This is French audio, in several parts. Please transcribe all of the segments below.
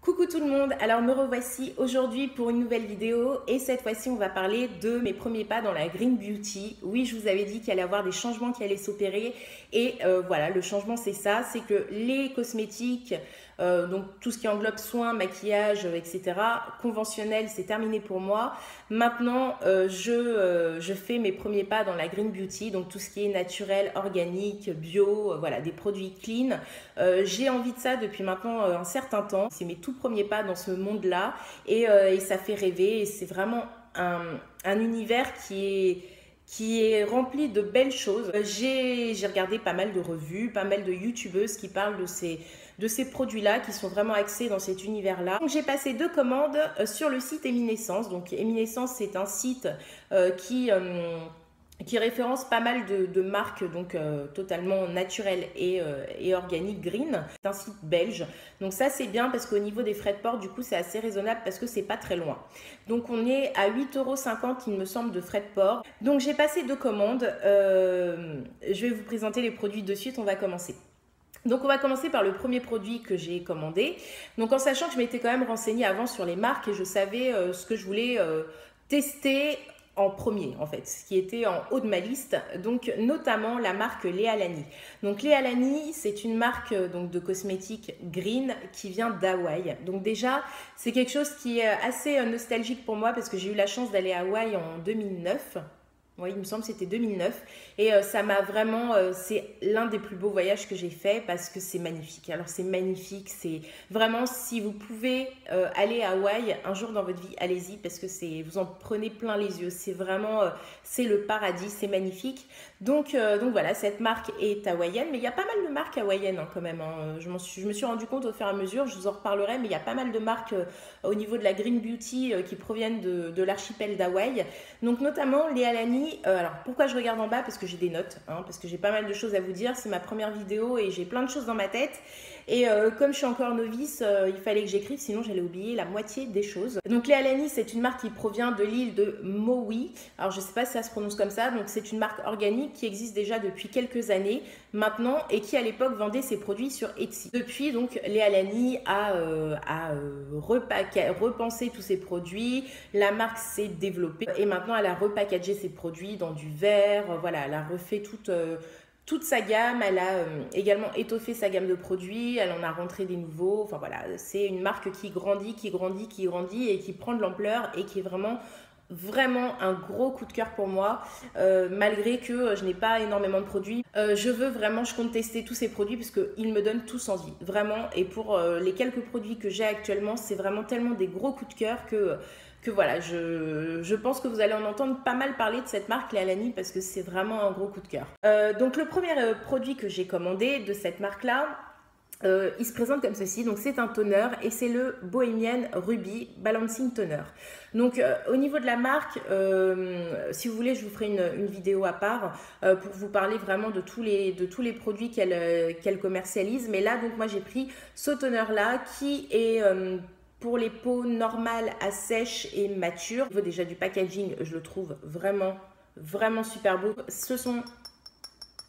Coucou tout le monde, alors me revoici aujourd'hui pour une nouvelle vidéo et cette fois-ci on va parler de mes premiers pas dans la Green Beauty. Oui, je vous avais dit qu'il allait y avoir des changements qui allaient s'opérer et voilà, le changement c'est ça, c'est que les cosmétiques, donc tout ce qui englobe soins, maquillage, etc. conventionnel, c'est terminé pour moi. Maintenant, je fais mes premiers pas dans la Green Beauty, donc tout ce qui est naturel, organique, bio, voilà, des produits clean. J'ai envie de ça depuis maintenant un certain temps. C'est mes tout premiers pas dans ce monde-là et ça fait rêver. Et c'est vraiment un univers qui est rempli de belles choses. J'ai regardé pas mal de revues, pas mal de youtubeuses qui parlent de ces produits-là qui sont vraiment axés dans cet univers-là. Donc j'ai passé 2 commandes sur le site Eminescence. Donc Eminescence, c'est un site qui référence pas mal de marques donc totalement naturelles et organiques green. C'est un site belge, donc ça c'est bien parce qu'au niveau des frais de port du coup c'est assez raisonnable parce que c'est pas très loin. Donc on est à 8,50 € il me semble de frais de port. Donc j'ai passé 2 commandes, je vais vous présenter les produits de suite, on va commencer. Donc on va commencer par le premier produit que j'ai commandé. Donc en sachant que je m'étais quand même renseignée avant sur les marques et je savais ce que je voulais tester en premier en fait, ce qui était en haut de ma liste, donc notamment la marque Léa Lani. Donc Léa Lani, c'est une marque donc de cosmétiques green qui vient d'Hawaï. Donc déjà, c'est quelque chose qui est assez nostalgique pour moi parce que j'ai eu la chance d'aller à Hawaï en 2009. Oui, il me semble que c'était 2009 et ça m'a vraiment, c'est l'un des plus beaux voyages que j'ai fait parce que c'est magnifique. Alors c'est magnifique, c'est vraiment si vous pouvez aller à Hawaï un jour dans votre vie, allez-y parce que vous en prenez plein les yeux. C'est vraiment, c'est le paradis, c'est magnifique. Donc voilà, cette marque est hawaïenne, mais il y a pas mal de marques hawaïennes hein, quand même. Hein. Je me suis rendu compte au fur et à mesure, je vous en reparlerai, mais il y a pas mal de marques au niveau de la Green Beauty qui proviennent de l'archipel d'Hawaï. Donc notamment Léa Lani. Alors pourquoi je regarde en bas? Parce que j'ai des notes, hein, parce que j'ai pas mal de choses à vous dire. C'est ma première vidéo et j'ai plein de choses dans ma tête. Et comme je suis encore novice, il fallait que j'écrive, sinon j'allais oublier la moitié des choses. Donc Léa Lani, c'est une marque qui provient de l'île de Maui. Alors je sais pas si ça se prononce comme ça. Donc c'est une marque organique qui existe déjà depuis quelques années maintenant et qui à l'époque vendait ses produits sur Etsy. Depuis donc Léa Lani a repensé tous ses produits. La marque s'est développée et maintenant elle a repackagé ses produits dans du verre. Voilà, elle a refait toute sa gamme, elle a également étoffé sa gamme de produits, elle en a rentré des nouveaux, enfin voilà, c'est une marque qui grandit et qui prend de l'ampleur et qui est vraiment un gros coup de cœur pour moi, malgré que je n'ai pas énormément de produits. Je compte tester tous ces produits parce qu'ils me donnent tous envie, vraiment, et pour les quelques produits que j'ai actuellement, c'est vraiment tellement des gros coups de cœur que voilà, je pense que vous allez en entendre pas mal parler de cette marque Léa Lani parce que c'est vraiment un gros coup de cœur. Donc le premier produit que j'ai commandé de cette marque-là, il se présente comme ceci, donc c'est un toner et c'est le Bohemian Ruby Balancing Toner. Donc au niveau de la marque, si vous voulez je vous ferai une vidéo à part pour vous parler vraiment de tous les produits qu'elle commercialise, mais là donc moi j'ai pris ce toner là qui est pour les peaux normales à sèche et matures. Au niveau déjà du packaging, je le trouve vraiment super beau. Ce sont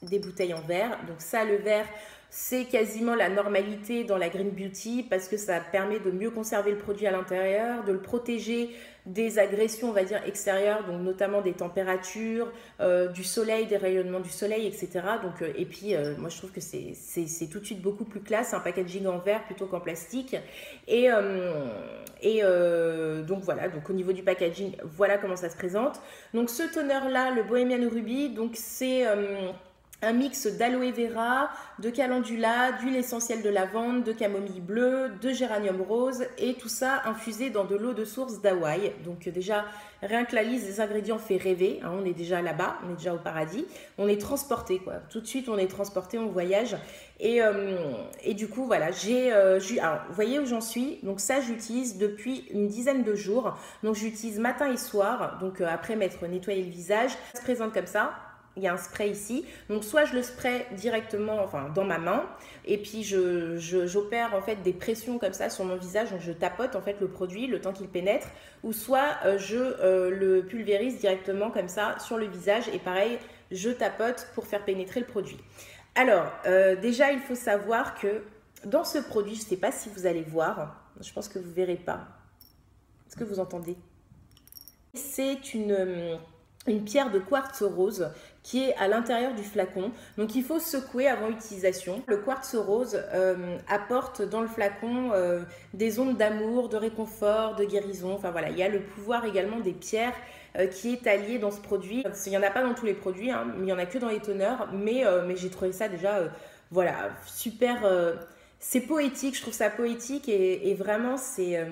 des bouteilles en verre, donc ça le verre c'est quasiment la normalité dans la Green Beauty parce que ça permet de mieux conserver le produit à l'intérieur, de le protéger des agressions on va dire extérieures, donc notamment des températures, du soleil, des rayonnements du soleil, etc. Donc, et puis moi je trouve que c'est tout de suite beaucoup plus classe, un packaging en verre plutôt qu'en plastique. Et donc voilà, donc au niveau du packaging, voilà comment ça se présente. Donc ce toner là, le Bohemian Ruby, donc c'est un mix d'aloe vera, de calendula, d'huile essentielle de lavande, de camomille bleue, de géranium rose et tout ça infusé dans de l'eau de source d'Hawaï. Donc déjà, rien que la liste des ingrédients fait rêver, hein, on est déjà là-bas, on est déjà au paradis, on est transporté quoi, tout de suite on est transporté, on voyage et du coup voilà, alors vous voyez où j'en suis, donc ça j'utilise depuis une dizaine de jours, donc j'utilise matin et soir, donc après m'être nettoyé le visage, ça se présente comme ça. Il y a un spray ici, donc soit je le spray directement enfin, dans ma main et puis j'opère en fait des pressions comme ça sur mon visage, donc je tapote en fait le produit le temps qu'il pénètre, ou soit je le pulvérise directement comme ça sur le visage et pareil je tapote pour faire pénétrer le produit. Alors déjà il faut savoir que dans ce produit, je ne sais pas si vous allez voir, Je pense que vous ne verrez pas. Est-ce que vous entendez? C'est une pierre de quartz rose qui est à l'intérieur du flacon. Donc il faut secouer avant utilisation. Le quartz rose apporte dans le flacon des ondes d'amour, de réconfort, de guérison. Enfin voilà, il y a le pouvoir également des pierres qui est allié dans ce produit. Il n'y en a pas dans tous les produits, hein, mais il n'y en a que dans les teneurs. Mais j'ai trouvé ça déjà voilà, super. C'est poétique, je trouve ça poétique et vraiment c'est...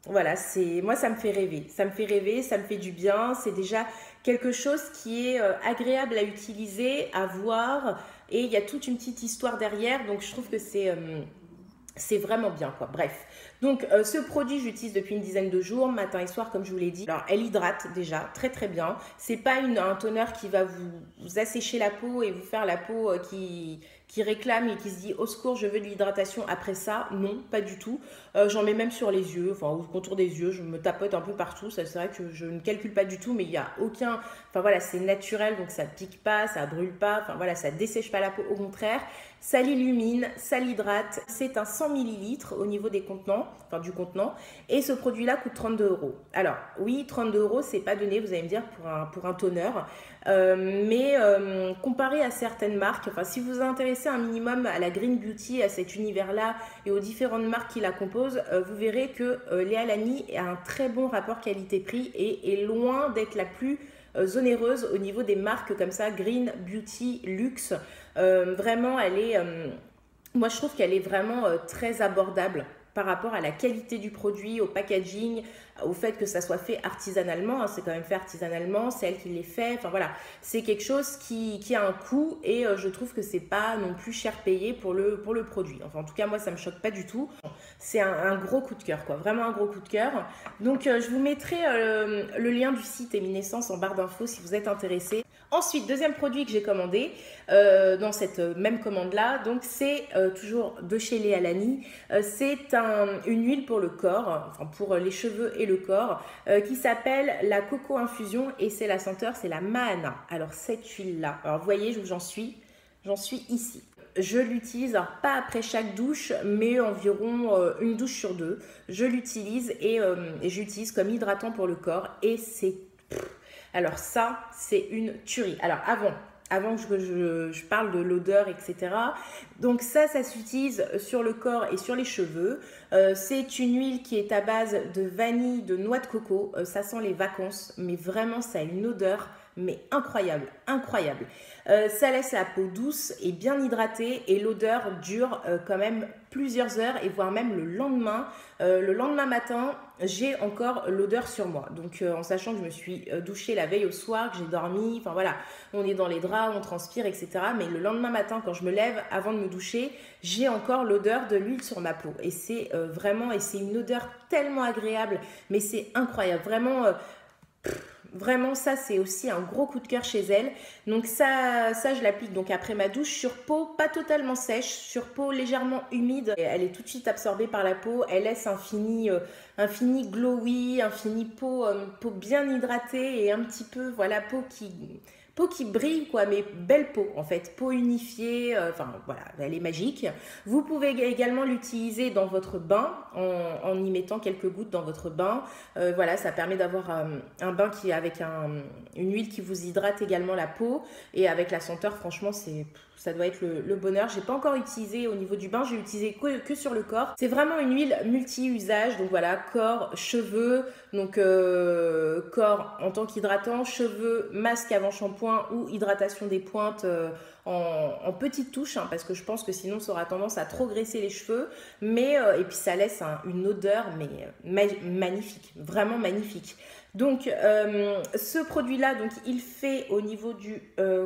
voilà, moi ça me fait rêver, ça me fait rêver, ça me fait du bien, c'est déjà quelque chose qui est agréable à utiliser, à voir et il y a toute une petite histoire derrière donc je trouve que c'est vraiment bien quoi. Bref, donc ce produit j'utilise depuis une dizaine de jours, matin et soir comme je vous l'ai dit. Alors elle hydrate déjà très très bien, c'est pas un toner qui va vous assécher la peau et vous faire la peau qui réclame et qui se dit au secours je veux de l'hydratation après ça, non pas du tout. J'en mets même sur les yeux, enfin au contour des yeux, je me tapote un peu partout, c'est vrai que je ne calcule pas du tout mais il n'y a aucun, enfin voilà c'est naturel donc ça pique pas, ça brûle pas, enfin voilà ça dessèche pas la peau, au contraire ça l'illumine, ça l'hydrate, c'est un 100 ml au niveau des contenants, enfin du contenant et ce produit là coûte 32 €. Alors oui 32 € c'est pas donné vous allez me dire pour un toner. Mais comparé à certaines marques, enfin si vous vous intéressez un minimum à la Green Beauty, à cet univers-là et aux différentes marques qui la composent, vous verrez que Léa Lani a un très bon rapport qualité-prix et est loin d'être la plus onéreuse au niveau des marques comme ça, Green Beauty, Luxe. Vraiment, elle est, moi je trouve qu'elle est vraiment très abordable par rapport à la qualité du produit, au packaging, au fait que ça soit fait artisanalement, hein, c'est quand même fait artisanalement, c'est elle qui les fait, enfin voilà, c'est quelque chose qui a un coût et je trouve que c'est pas non plus cher payé pour le produit. Enfin en tout cas moi ça me choque pas du tout, c'est un gros coup de cœur quoi, vraiment un gros coup de cœur. Donc je vous mettrai le lien du site Eminescence en barre d'infos si vous êtes intéressé. Ensuite, deuxième produit que j'ai commandé dans cette même commande-là, donc c'est toujours de chez Léa Lani. C'est une huile pour le corps, enfin pour les cheveux et le corps, qui s'appelle la Coco Infusion et c'est la senteur, c'est la Mahana. Alors cette huile-là, alors vous voyez où j'en suis ici. Je l'utilise, alors pas après chaque douche, mais environ une douche sur deux. Je l'utilise et j'utilise comme hydratant pour le corps et c'est... Alors ça, c'est une tuerie. Alors avant que je parle de l'odeur, etc. Donc ça s'utilise sur le corps et sur les cheveux. C'est une huile qui est à base de vanille, de noix de coco. Ça sent les vacances, mais vraiment ça a une odeur mais incroyable, incroyable. Ça laisse la peau douce et bien hydratée et l'odeur dure quand même plusieurs heures et voire même le lendemain matin, j'ai encore l'odeur sur moi. Donc en sachant que je me suis douchée la veille au soir, que j'ai dormi, enfin voilà, on est dans les draps, on transpire, etc. Mais le lendemain matin, quand je me lève, avant de me doucher, j'ai encore l'odeur de l'huile sur ma peau. Et c'est vraiment, et c'est une odeur tellement agréable, mais c'est incroyable, vraiment... Vraiment, ça, c'est aussi un gros coup de cœur chez elle. Donc ça je l'applique donc après ma douche sur peau pas totalement sèche, sur peau légèrement humide. Elle est tout de suite absorbée par la peau. Elle laisse un fini glowy, un fini peau bien hydratée et un petit peu, voilà, peau qui brille quoi, mais belle peau en fait, peau unifiée, enfin voilà, elle est magique. Vous pouvez également l'utiliser dans votre bain en y mettant quelques gouttes dans votre bain. Voilà, ça permet d'avoir un bain qui avec une huile qui vous hydrate également la peau et avec la senteur, franchement ça doit être le bonheur. J'ai pas encore utilisé au niveau du bain, j'ai utilisé que sur le corps. C'est vraiment une huile multi-usage, donc voilà, corps, cheveux, donc corps en tant qu'hydratant, cheveux, masque avant shampoing ou hydratation des pointes en petites touches, hein, parce que je pense que sinon ça aura tendance à trop graisser les cheveux, mais et puis ça laisse une odeur mais magnifique, vraiment magnifique. Donc ce produit là, donc il fait au niveau du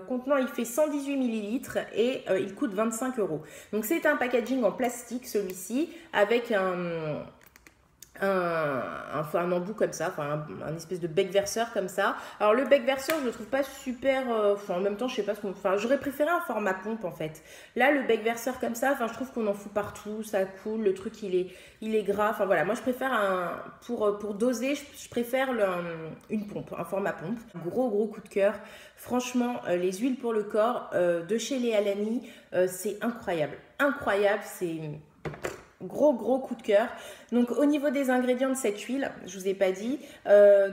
contenant, il fait 118 ml et il coûte 25 €. Donc c'est un packaging en plastique celui-ci avec un embout comme ça, enfin un espèce de bec verseur comme ça. Alors le bec verseur je le trouve pas super, en même temps je sais pas j'aurais préféré un format pompe en fait. Là le bec verseur comme ça, enfin je trouve qu'on en fout partout, ça coule, le truc il est gras, enfin voilà, moi je préfère pour doser, je préfère une pompe, un format pompe. Gros coup de cœur, franchement les huiles pour le corps de chez Léa Lani, c'est incroyable, c'est... gros coup de cœur. Donc au niveau des ingrédients de cette huile, je vous ai pas dit,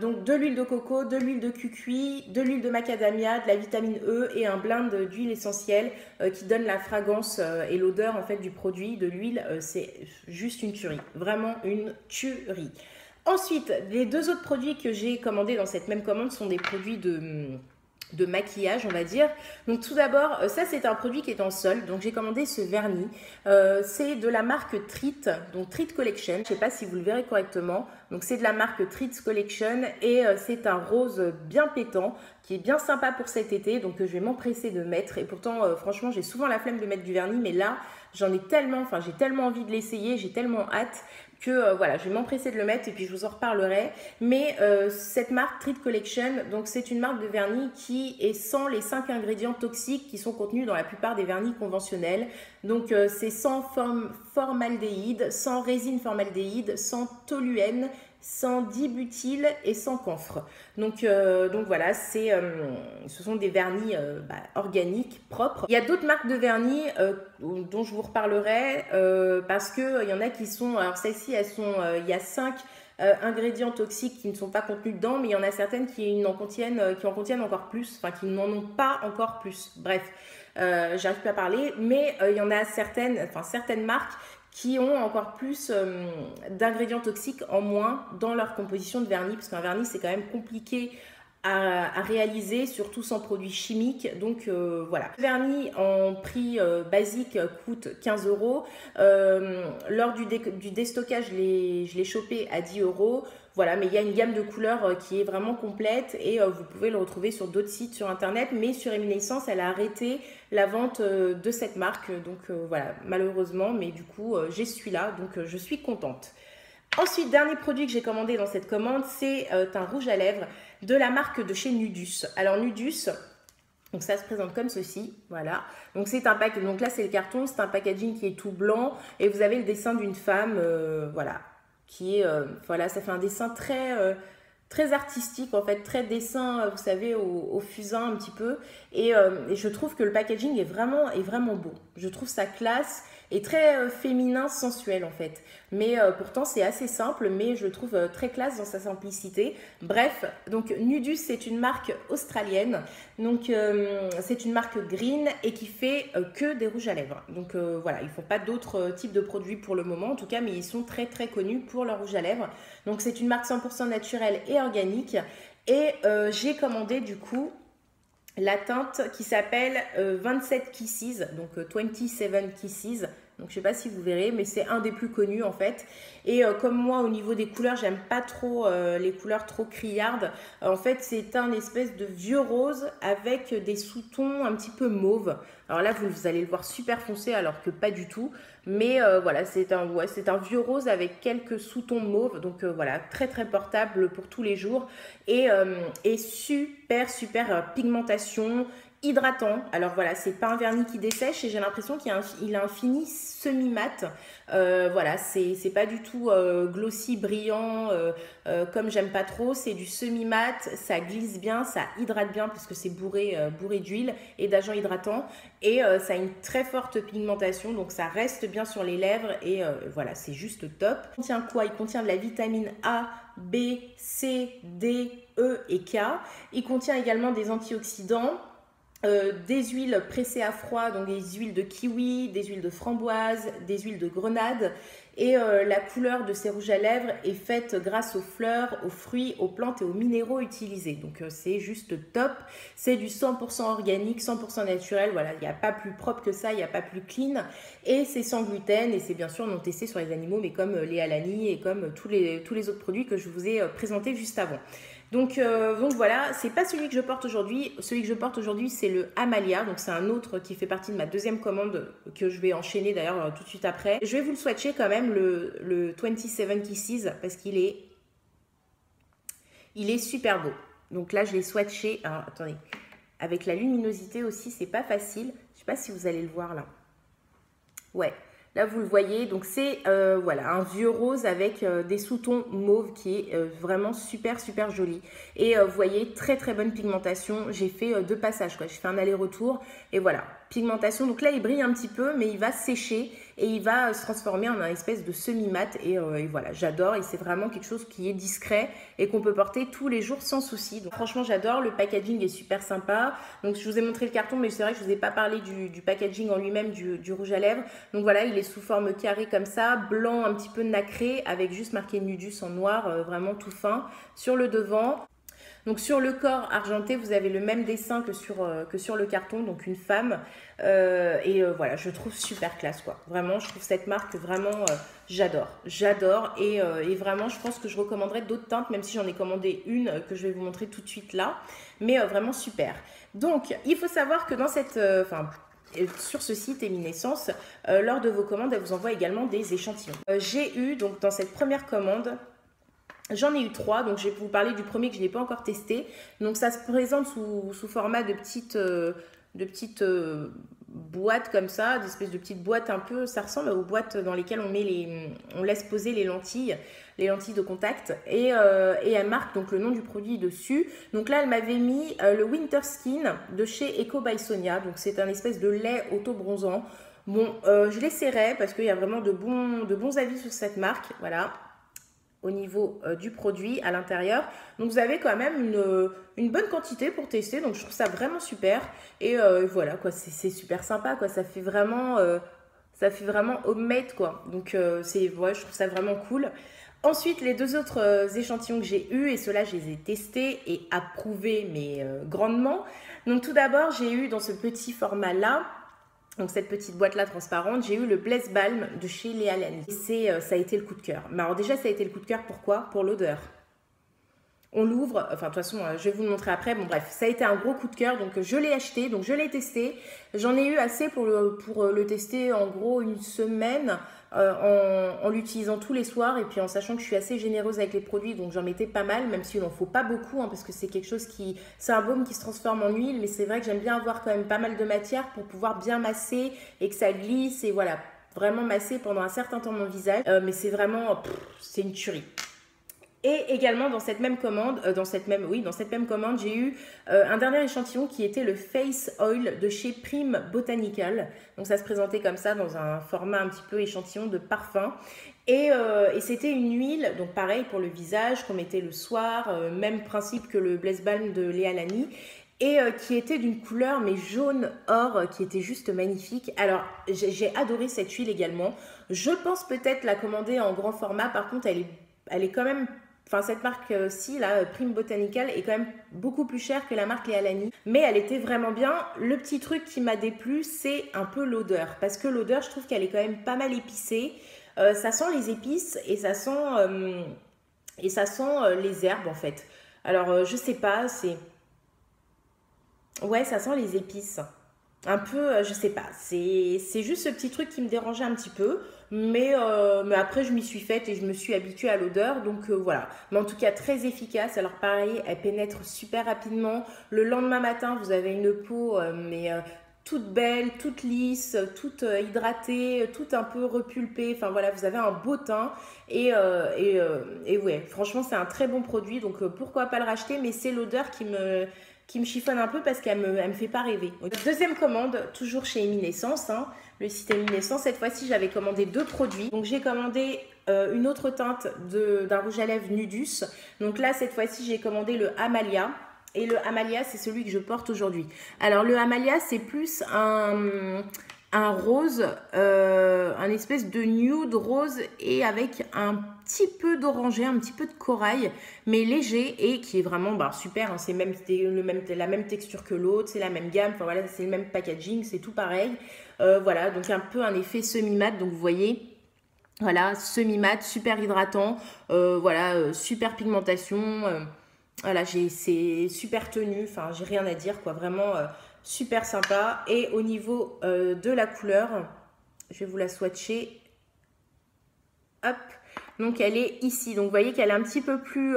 donc de l'huile de coco, de l'huile de cucuy, de l'huile de macadamia, de la vitamine E et un blend d'huile essentielle qui donne la fragrance et l'odeur en fait du produit, de l'huile. C'est juste une tuerie, vraiment une tuerie. Ensuite, les deux autres produits que j'ai commandés dans cette même commande sont des produits de maquillage, on va dire. Donc tout d'abord, ça c'est un produit qui est en solde, donc j'ai commandé ce vernis. C'est de la marque Treat, donc Treat Collection. Je ne sais pas si vous le verrez correctement. Donc c'est de la marque Treat Collection et c'est un rose bien pétant qui est bien sympa pour cet été, donc je vais m'empresser de mettre. Et pourtant, franchement, j'ai souvent la flemme de mettre du vernis, mais là, j'ai tellement envie de l'essayer, j'ai tellement hâte que voilà, je vais m'empresser de le mettre et puis je vous en reparlerai. Mais cette marque Treat Collection, donc c'est une marque de vernis qui est sans les 5 ingrédients toxiques qui sont contenus dans la plupart des vernis conventionnels. Donc c'est sans formaldéhyde, sans résine formaldéhyde, sans toluène, sans dibutyl et sans camphre. Donc voilà, ce sont des vernis organiques, propres. Il y a d'autres marques de vernis dont je vous reparlerai parce qu'il y en a qui sont, alors celles-ci, il y a 5 ingrédients toxiques qui ne sont pas contenus dedans, mais il y en a certaines qui en contiennent encore plus, enfin qui n'en ont pas encore plus. Bref, j'arrive plus à parler, mais il y en a certaines marques qui ont encore plus d'ingrédients toxiques en moins dans leur composition de vernis, parce qu'un vernis c'est quand même compliqué à réaliser, surtout sans produits chimiques. Donc voilà. Le vernis en prix basique coûte 15 €. Lors du déstockage, je l'ai chopé à 10 €. Voilà, mais il y a une gamme de couleurs qui est vraiment complète et vous pouvez le retrouver sur d'autres sites sur internet. Mais sur Eminescence, elle a arrêté la vente de cette marque. Donc voilà, malheureusement, mais du coup, j'ai celui-là, donc je suis contente. Ensuite, dernier produit que j'ai commandé dans cette commande, c'est un rouge à lèvres de la marque de chez Nudus. Alors Nudus, donc ça se présente comme ceci, voilà. Donc c'est un pack, donc là c'est le carton, c'est un packaging qui est tout blanc et vous avez le dessin d'une femme, voilà, qui est, voilà, ça fait un dessin très artistique en fait, très dessin, vous savez, au fusain un petit peu. Et je trouve que le packaging est vraiment beau. Je trouve ça classe et très féminin, sensuel en fait. Mais pourtant c'est assez simple, mais je le trouve très classe dans sa simplicité. Bref, donc Nudus c'est une marque australienne. Donc c'est une marque green et qui fait que des rouges à lèvres. Donc voilà, ils ne font pas d'autres types de produits pour le moment en tout cas, mais ils sont très connus pour leurs rouges à lèvres. Donc c'est une marque 100% naturelle et organique. Et j'ai commandé du coup la teinte qui s'appelle 27 Kisses, donc 27 Kisses. Donc je ne sais pas si vous verrez, mais c'est un des plus connus en fait. Et comme moi au niveau des couleurs, j'aime pas trop les couleurs trop criardes. En fait c'est un espèce de vieux rose avec des sous-tons un petit peu mauve. Alors là vous allez le voir super foncé alors que pas du tout. Mais voilà, c'est un vieux rose avec quelques sous-tons mauve. Donc voilà, très portable pour tous les jours. Et super pigmentation, hydratant. Alors voilà, c'est pas un vernis qui dessèche et j'ai l'impression qu'il a un fini semi-mat. Voilà, c'est pas du tout glossy, brillant, comme j'aime pas trop. C'est du semi-mat, ça glisse bien, ça hydrate bien parce que c'est bourré d'huile et d'agents hydratants. Et ça a une très forte pigmentation, donc ça reste bien sur les lèvres et voilà, c'est juste top. Il contient quoi? Il contient de la vitamine A, B, C, D, E et K. Il contient également des antioxydants. Des huiles pressées à froid, donc des huiles de kiwi, des huiles de framboise, des huiles de grenade. Et la couleur de ces rouges à lèvres est faite grâce aux fleurs, aux fruits, aux plantes et aux minéraux utilisés. Donc c'est juste top. C'est du 100% organique, 100% naturel. Voilà, il n'y a pas plus propre que ça, il n'y a pas plus clean. Et c'est sans gluten et c'est bien sûr non testé sur les animaux, mais comme les Alani et comme tous les autres produits que je vous ai présentés juste avant. Donc voilà, c'est pas celui que je porte aujourd'hui. Celui que je porte aujourd'hui, c'est le Amalia. Donc c'est un autre qui fait partie de ma deuxième commande que je vais enchaîner d'ailleurs tout de suite après. Je vais vous le swatcher quand même, le 27 Kisses, parce qu'il est super beau. Donc là, je l'ai swatché. Alors attendez, avec la luminosité aussi, c'est pas facile. Je sais pas si vous allez le voir là. Ouais. Là, vous le voyez, donc c'est voilà, un vieux rose avec des sous-tons mauve qui est vraiment super joli. Et vous voyez, très bonne pigmentation. J'ai fait 2 passages, quoi. J'ai fait un aller-retour et voilà, pigmentation. Donc là, il brille un petit peu, mais il va sécher et il va se transformer en un espèce de semi-mat. Et voilà, j'adore. Et c'est vraiment quelque chose qui est discret et qu'on peut porter tous les jours sans souci. Donc franchement, j'adore. Le packaging est super sympa. Donc je vous ai montré le carton, mais c'est vrai que je ne vous ai pas parlé du packaging en lui-même, du rouge à lèvres. Donc voilà, il est sous forme carrée comme ça, blanc un petit peu nacré, avec juste marqué Nudus en noir, vraiment tout fin sur le devant. Donc sur le corps argenté, vous avez le même dessin que sur le carton, donc une femme. Voilà, je trouve super classe quoi. Vraiment, je trouve cette marque vraiment, j'adore. J'adore et vraiment, je pense que je recommanderais d'autres teintes, même si j'en ai commandé une que je vais vous montrer tout de suite là. Mais vraiment super. Donc, il faut savoir que dans cette... sur ce site Eminescence, lors de vos commandes, elle vous envoie également des échantillons. J'ai eu, donc dans cette première commande, j'en ai eu 3, donc je vais vous parler du premier que je n'ai pas encore testé. Donc ça se présente sous format de petites boîtes comme ça, d'espèces de petites boîtes un peu, ça ressemble aux boîtes dans lesquelles on laisse poser les lentilles de contact. Et elle marque donc le nom du produit dessus. Donc là, elle m'avait mis le Winter Skin de chez Eco by Sonia. Donc c'est un espèce de lait auto-bronzant. Bon, je l'essaierai parce qu'il y a vraiment de bons avis sur cette marque. Voilà, au niveau du produit à l'intérieur. Donc vous avez quand même une bonne quantité pour tester, donc je trouve ça vraiment super. Et voilà quoi, c'est super sympa quoi, ça fait vraiment homemade quoi. Donc ouais, je trouve ça vraiment cool. Ensuite, les 2 autres échantillons que j'ai eu, et ceux-là je les ai testés et approuvés mais grandement. Donc tout d'abord, j'ai eu dans ce petit format là, donc cette petite boîte là transparente, j'ai eu le Bless Balm de chez Léa Lani. Ça a été le coup de cœur. Mais alors déjà ça a été le coup de cœur, pourquoi? Pour l'odeur. On l'ouvre, enfin de toute façon je vais vous le montrer après, bon bref, ça a été un gros coup de cœur, donc je l'ai acheté, donc je l'ai testé. J'en ai eu assez pour le tester en gros une semaine en l'utilisant tous les soirs et puis en sachant que je suis assez généreuse avec les produits, donc j'en mettais pas mal, même s'il n'en faut pas beaucoup hein, parce que c'est quelque chose c'est un baume qui se transforme en huile, mais c'est vrai que j'aime bien avoir quand même pas mal de matière pour pouvoir bien masser et que ça glisse et voilà, vraiment masser pendant un certain temps mon visage, mais c'est vraiment, c'est une tuerie. Et également dans cette même commande, j'ai eu un dernier échantillon qui était le Face Oil de chez Prime Botanical. Donc ça se présentait comme ça dans un format un petit peu échantillon de parfum. Et c'était une huile, donc pareil pour le visage, qu'on mettait le soir, même principe que le Bless Balm de Léa Lani. Et qui était d'une couleur mais jaune or, qui était juste magnifique. Alors j'ai adoré cette huile également. Je pense peut-être la commander en grand format, par contre elle est quand même... Enfin, cette marque-ci, là, Prime Botanical, est quand même beaucoup plus chère que la marque Léa Lani. Mais elle était vraiment bien. Le petit truc qui m'a déplu, c'est un peu l'odeur. Parce que l'odeur, je trouve qu'elle est quand même pas mal épicée. Ça sent les épices et ça sent les herbes, en fait. Alors, je sais pas, c'est... Ouais, ça sent les épices. Un peu, je sais pas, c'est juste ce petit truc qui me dérangeait un petit peu, mais après je m'y suis faite et je me suis habituée à l'odeur, donc voilà. Mais en tout cas très efficace, alors pareil, elle pénètre super rapidement. Le lendemain matin, vous avez une peau toute belle, toute lisse, toute hydratée, toute un peu repulpée, enfin voilà, vous avez un beau teint et ouais, franchement c'est un très bon produit, donc pourquoi pas le racheter, mais c'est l'odeur qui me chiffonne un peu parce qu'elle me fait pas rêver. Deuxième commande, toujours chez Eminescence, hein, le site Eminescence. Cette fois-ci, j'avais commandé 2 produits. Donc, j'ai commandé une autre teinte d'un rouge à lèvres Nudus. Donc là, cette fois-ci, j'ai commandé le Amalia. Et le Amalia, c'est celui que je porte aujourd'hui. Alors, le Amalia, c'est plus un rose, un espèce de nude rose et avec un petit peu d'orangé, un petit peu de corail, mais léger et qui est vraiment super. Hein, c'est la même texture que l'autre, c'est la même gamme, enfin voilà, c'est le même packaging, c'est tout pareil. Voilà, donc un peu un effet semi-mat, donc vous voyez. Voilà, semi-mat, super hydratant, voilà, super pigmentation, voilà, c'est super tenue, enfin j'ai rien à dire quoi, vraiment super sympa. Et au niveau de la couleur, je vais vous la swatcher. Hop, donc elle est ici, donc vous voyez qu'elle est un petit peu plus,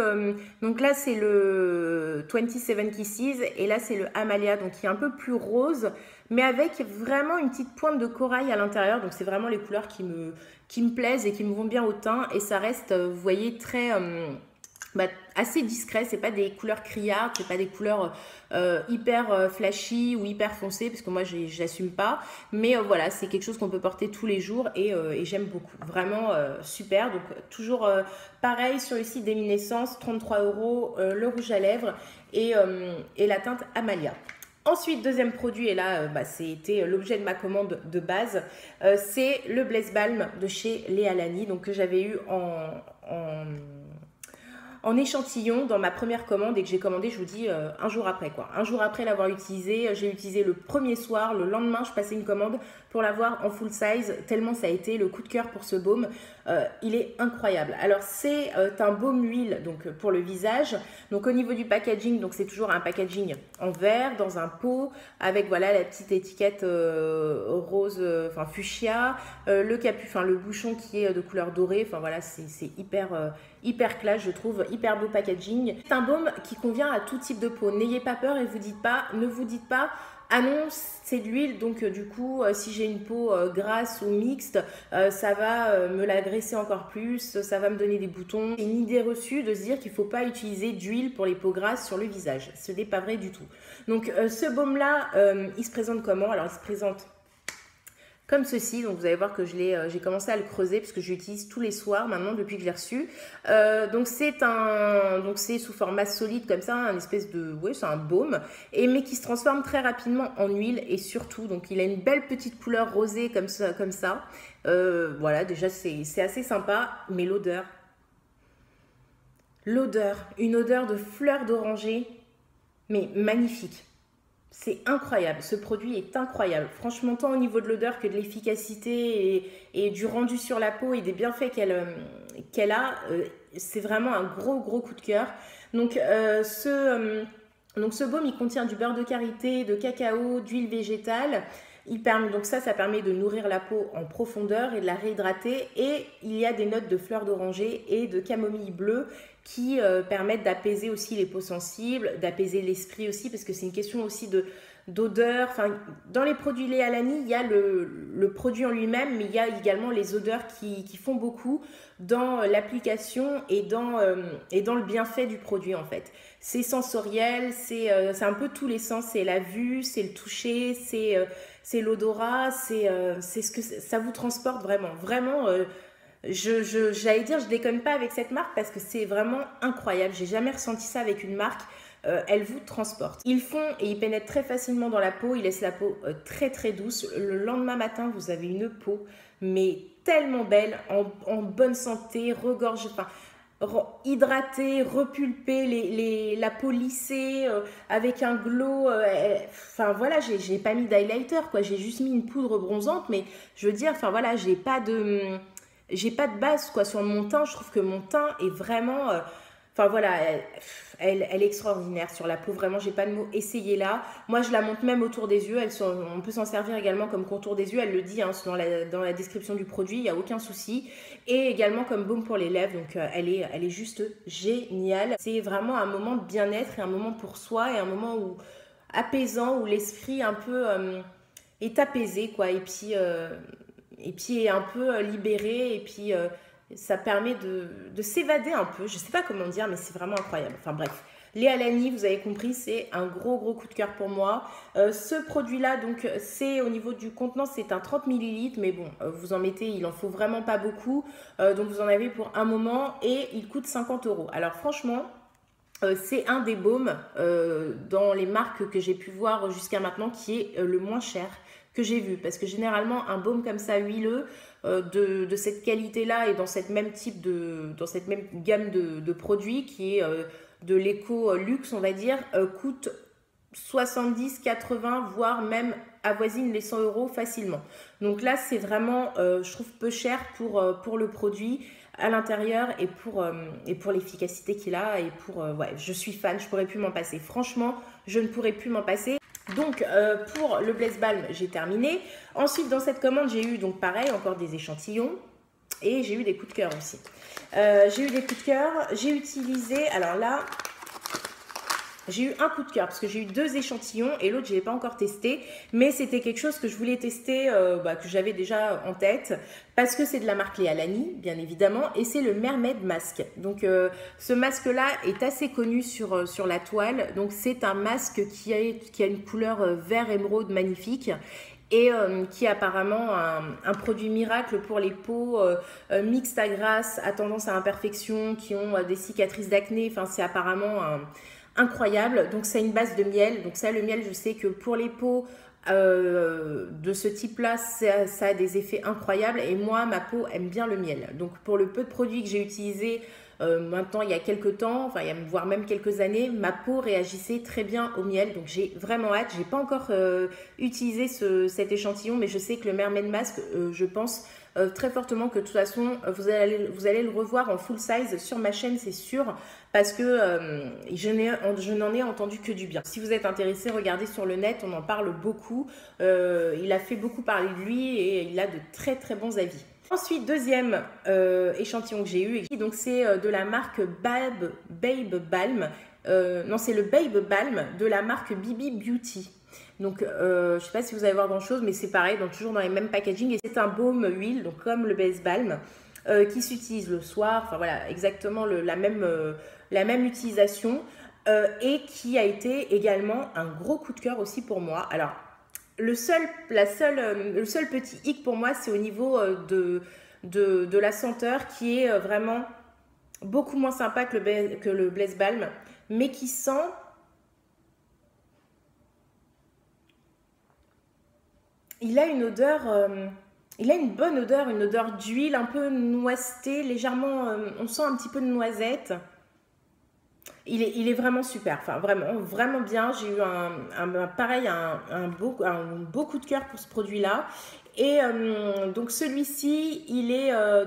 donc là c'est le 27 Kisses et là c'est le Amalia, donc qui est un peu plus rose, mais avec vraiment une petite pointe de corail à l'intérieur, donc c'est vraiment les couleurs qui me plaisent et qui me vont bien au teint, et ça reste, vous voyez, très assez discret, c'est pas des couleurs criardes, c'est pas des couleurs hyper flashy ou hyper foncées, parce que moi j'assume pas, mais voilà, c'est quelque chose qu'on peut porter tous les jours et j'aime beaucoup, vraiment super. Donc toujours pareil sur le site d'Eminescence, 33 €, le rouge à lèvres et la teinte Amalia. Ensuite, deuxième produit, et là, c'était l'objet de ma commande de base, c'est le Blaise Balm de chez Léa Lani, donc que j'avais eu en échantillon dans ma première commande et que j'ai commandé, je vous dis, un jour après quoi. Un jour après l'avoir utilisé, j'ai utilisé le premier soir, le lendemain je passais une commande pour l'avoir en full size, tellement ça a été le coup de cœur pour ce baume. Il est incroyable. Alors c'est un baume huile donc pour le visage. Donc au niveau du packaging, donc c'est toujours un packaging en verre dans un pot avec voilà la petite étiquette rose, enfin fuchsia, le bouchon qui est de couleur dorée. Enfin voilà, c'est hyper classe, je trouve, hyper beau packaging. C'est un baume qui convient à tout type de peau. N'ayez pas peur et ne vous dites pas ah non, c'est de l'huile, donc du coup, si j'ai une peau grasse ou mixte, ça va me l'agresser encore plus, ça va me donner des boutons. C'est une idée reçue de se dire qu'il ne faut pas utiliser d'huile pour les peaux grasses sur le visage. Ce n'est pas vrai du tout. Donc ce baume-là, il se présente comment? Alors il se présente comme ceci, donc vous allez voir que j'ai commencé à le creuser parce que je l'utilise tous les soirs maintenant depuis que je l'ai reçu. Donc c'est sous format solide comme ça, un espèce de, oui c'est un baume, mais qui se transforme très rapidement en huile et surtout, donc il a une belle petite couleur rosée comme ça. Voilà, déjà c'est assez sympa, mais l'odeur, une odeur de fleurs d'oranger, mais magnifique. C'est incroyable, ce produit est incroyable. Franchement, tant au niveau de l'odeur que de l'efficacité et du rendu sur la peau et des bienfaits qu'elle a, c'est vraiment un gros coup de cœur. Donc ce baume, il contient du beurre de karité, de cacao, d'huile végétale. Donc ça permet de nourrir la peau en profondeur et de la réhydrater. Et il y a des notes de fleurs d'oranger et de camomille bleue qui permettent d'apaiser aussi les peaux sensibles, d'apaiser l'esprit aussi, parce que c'est une question aussi d'odeur. Enfin, dans les produits Léa Lani, il y a le produit en lui-même, mais il y a également les odeurs qui font beaucoup dans l'application et dans le bienfait du produit en fait. C'est sensoriel, c'est un peu tous les sens, c'est la vue, c'est le toucher, c'est l'odorat, c'est ce que ça vous transporte vraiment. J'allais dire, je déconne pas avec cette marque parce que c'est vraiment incroyable. J'ai jamais ressenti ça avec une marque. Elle vous transporte. Ils font et ils pénètrent très facilement dans la peau. Ils laissent la peau très douce. Le lendemain matin, vous avez une peau mais tellement belle, en bonne santé, regorge, enfin hydratée, repulpée, la peau lissée, avec un glow. Enfin voilà, j'ai pas mis d'highlighter quoi. J'ai juste mis une poudre bronzante, mais je veux dire, enfin voilà, j'ai pas de base quoi sur mon teint. Je trouve que mon teint est vraiment enfin voilà, elle est extraordinaire sur la peau, vraiment j'ai pas de mots, essayez-la. Moi je la monte même autour des yeux, on peut s'en servir également comme contour des yeux, elle le dit hein, dans la description du produit, il n'y a aucun souci. Et également comme baume pour les lèvres, donc elle est juste géniale. C'est vraiment un moment de bien-être et un moment pour soi et un moment apaisant, où l'esprit un peu est apaisé quoi, et puis est un peu libéré, et puis ça permet de s'évader un peu. Je ne sais pas comment dire, mais c'est vraiment incroyable. Enfin bref, Léa Lani, vous avez compris, c'est un gros coup de cœur pour moi. Ce produit-là, donc, c'est au niveau du contenant, c'est un 30 ml, mais bon, vous en mettez, il en faut vraiment pas beaucoup. Donc vous en avez pour un moment et il coûte 50 €. Alors franchement, c'est un des baumes dans les marques que j'ai pu voir jusqu'à maintenant qui est le moins cher que j'ai vu, parce que généralement un baume comme ça huileux de cette qualité là et dans cette même gamme de produits qui est de l'éco luxe on va dire, coûte 70, 80 voire même avoisine les 100 € facilement. Donc là c'est vraiment je trouve peu cher pour le produit à l'intérieur et pour l'efficacité qu'il a et ouais, je suis fan, je pourrais plus m'en passer. Franchement, je ne pourrais plus m'en passer. Donc pour le Blaise Balm, j'ai terminé. Ensuite, dans cette commande, j'ai eu donc pareil, encore des échantillons et j'ai eu des coups de cœur aussi. J'ai utilisé, alors là, j'ai eu un coup de cœur parce que j'ai eu 2 échantillons et l'autre, je ne l'ai pas encore testé. Mais c'était quelque chose que je voulais tester, que j'avais déjà en tête parce que c'est de la marque Léa Lani, bien évidemment, et c'est le Mermaid Mask. Donc, ce masque-là est assez connu sur la toile. Donc, c'est un masque qui a une couleur vert émeraude magnifique et qui est apparemment un produit miracle pour les peaux mixtes à grasses, à tendance à imperfection, qui ont des cicatrices d'acné. Enfin, c'est apparemment incroyable. Donc, c'est une base de miel. Donc, ça, le miel, je sais que pour les peaux de ce type-là, ça a des effets incroyables. Et moi, ma peau aime bien le miel. Donc, pour le peu de produits que j'ai utilisés maintenant, il y a quelques temps, enfin, voire même quelques années, ma peau réagissait très bien au miel. Donc, j'ai vraiment hâte. Je n'ai pas encore utilisé cet échantillon, mais je sais que le Mermaid Mask, je pense très fortement que de toute façon, vous allez le revoir en full size sur ma chaîne, c'est sûr, parce que je n'en ai entendu que du bien. Si vous êtes intéressé, regardez sur le net, on en parle beaucoup. Il a fait beaucoup parler de lui et il a de très très bons avis. Ensuite, deuxième échantillon que j'ai eu, donc c'est de la marque Babe Balm. Non, c'est le Babe Balm de la marque Bibi Beauty. Donc, je ne sais pas si vous allez voir grand-chose, mais c'est pareil, toujours dans les mêmes packaging. Et c'est un baume huile, donc comme le Base Balm, qui s'utilise le soir. Enfin voilà, exactement la même utilisation. Et qui a été également un gros coup de cœur aussi pour moi. Alors, le seul petit hic pour moi, c'est au niveau de la senteur qui est vraiment beaucoup moins sympa que le Blaze Balm, mais qui sent... Il a une odeur, il a une bonne odeur, une odeur d'huile, un peu noisetée, légèrement, on sent un petit peu de noisette. Il est vraiment super, enfin vraiment bien. J'ai eu un beau coup de cœur pour ce produit-là. Et donc celui-ci,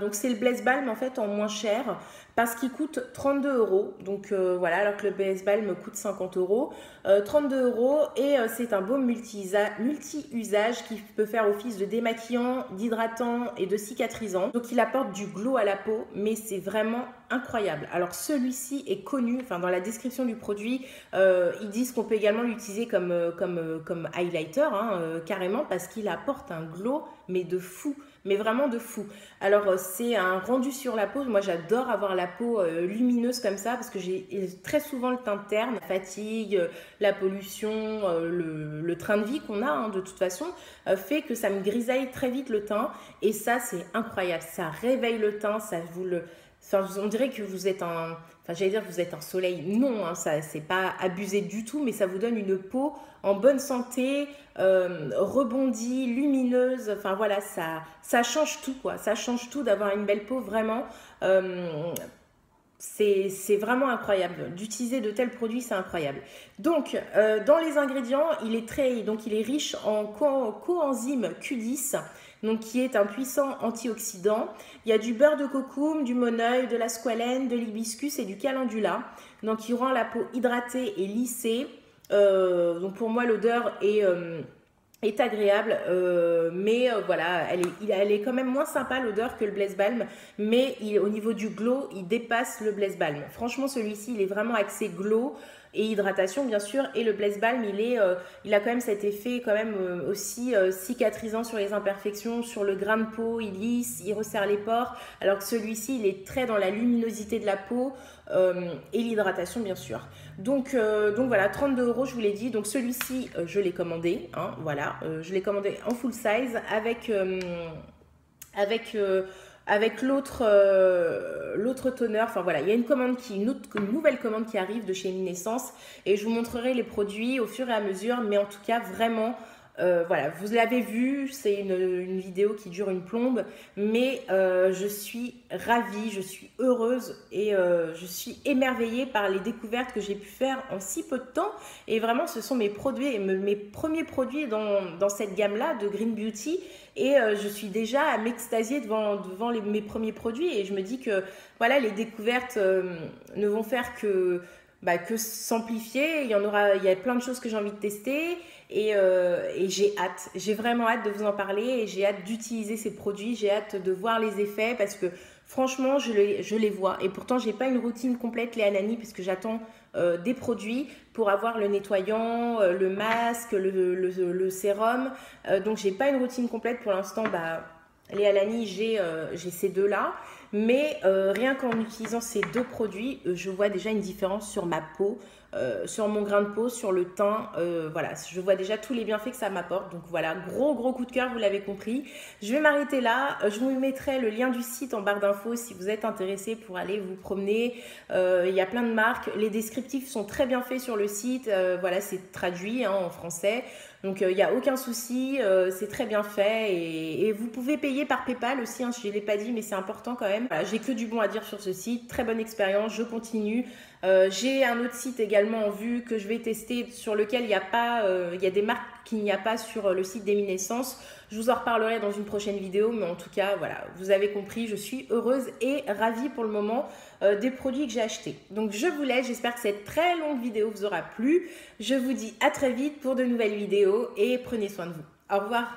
donc c'est le Blaze Balm en fait en moins cher parce qu'il coûte 32 €. Donc voilà, alors que le Blaze Balm coûte 50 €. 32 € et c'est un baume multi-usage qui peut faire office de démaquillant, d'hydratant et de cicatrisant. Donc il apporte du glow à la peau, mais c'est vraiment incroyable. Alors celui-ci est connu, enfin dans la description du produit, ils disent qu'on peut également l'utiliser comme highlighter, carrément, parce qu'il apporte un glow, mais de fou, mais vraiment de fou. Alors c'est un rendu sur la peau, moi j'adore avoir la peau lumineuse comme ça, parce que j'ai très souvent le teint terne, la fatigue, la pollution, le train de vie qu'on a de toute façon, fait que ça me grisaille très vite le teint, et ça c'est incroyable, ça réveille le teint, ça vous le... Enfin, on dirait que vous êtes un... Enfin, j'allais dire que vous êtes un soleil. Non, ça, c'est pas abusé du tout, mais ça vous donne une peau en bonne santé, rebondie, lumineuse. Enfin, voilà, ça change tout, quoi. Ça change tout d'avoir une belle peau, vraiment. C'est vraiment incroyable. D'utiliser de tels produits, c'est incroyable. Donc, dans les ingrédients, il est riche en coenzyme Q10, donc qui est un puissant antioxydant. Il y a du beurre de cocoum, du moneuil, de la squalène, de l'hibiscus et du calendula. Donc, qui rend la peau hydratée et lissée. Donc, pour moi, l'odeur est agréable, mais voilà, elle est quand même moins sympa l'odeur que le Blaze Balm, mais au niveau du glow, il dépasse le Blaze Balm. Franchement, celui-ci, il est vraiment axé glow et hydratation, bien sûr, et le Blaze Balm, il a quand même cet effet quand même aussi cicatrisant sur les imperfections, sur le grain de peau, il lisse, il resserre les pores, alors que celui-ci, il est très dans la luminosité de la peau et l'hydratation, bien sûr. Donc voilà, 32 €, je vous l'ai dit. Donc celui-ci, je l'ai commandé. Voilà, je l'ai commandé en full size avec l'autre toner. Enfin voilà, il y a une nouvelle commande qui arrive de chez Luminescence et je vous montrerai les produits au fur et à mesure. Mais en tout cas, vraiment, voilà, vous l'avez vu, c'est une vidéo qui dure une plombe, mais je suis ravie, je suis heureuse et je suis émerveillée par les découvertes que j'ai pu faire en si peu de temps. Et vraiment, ce sont mes premiers produits dans cette gamme-là de Green Beauty. Et je suis déjà à m'extasier devant mes premiers produits. Et je me dis que voilà, les découvertes ne vont faire que s'amplifier. Il y a plein de choses que j'ai envie de tester. Et j'ai vraiment hâte de vous en parler et j'ai hâte d'utiliser ces produits, j'ai hâte de voir les effets parce que franchement, je les vois. Et pourtant, j'ai pas une routine complète les Alani parce que j'attends des produits pour avoir le nettoyant, le masque, le sérum. Donc, j'ai pas une routine complète pour l'instant. Bah, les Alani, j'ai ces deux-là. Mais rien qu'en utilisant ces deux produits, je vois déjà une différence sur ma peau, sur mon grain de peau, sur le teint. Voilà, je vois déjà tous les bienfaits que ça m'apporte. Donc voilà, gros coup de cœur, vous l'avez compris. Je vais m'arrêter là. Je vous mettrai le lien du site en barre d'infos si vous êtes intéressé pour aller vous promener. Il y a plein de marques. Les descriptifs sont très bien faits sur le site. Voilà, c'est traduit hein, en français. Donc il n'y a aucun souci, c'est très bien fait et vous pouvez payer par PayPal aussi, hein, je ne l'ai pas dit mais c'est important quand même. Voilà, j'ai que du bon à dire sur ce site, très bonne expérience, je continue. J'ai un autre site également en vue que je vais tester sur lequel il y a des marques qu'il n'y a pas sur le site d'Eminescence. Je vous en reparlerai dans une prochaine vidéo, mais en tout cas, voilà, vous avez compris, je suis heureuse et ravie pour le moment des produits que j'ai achetés. Donc je vous laisse, j'espère que cette très longue vidéo vous aura plu. Je vous dis à très vite pour de nouvelles vidéos et prenez soin de vous. Au revoir.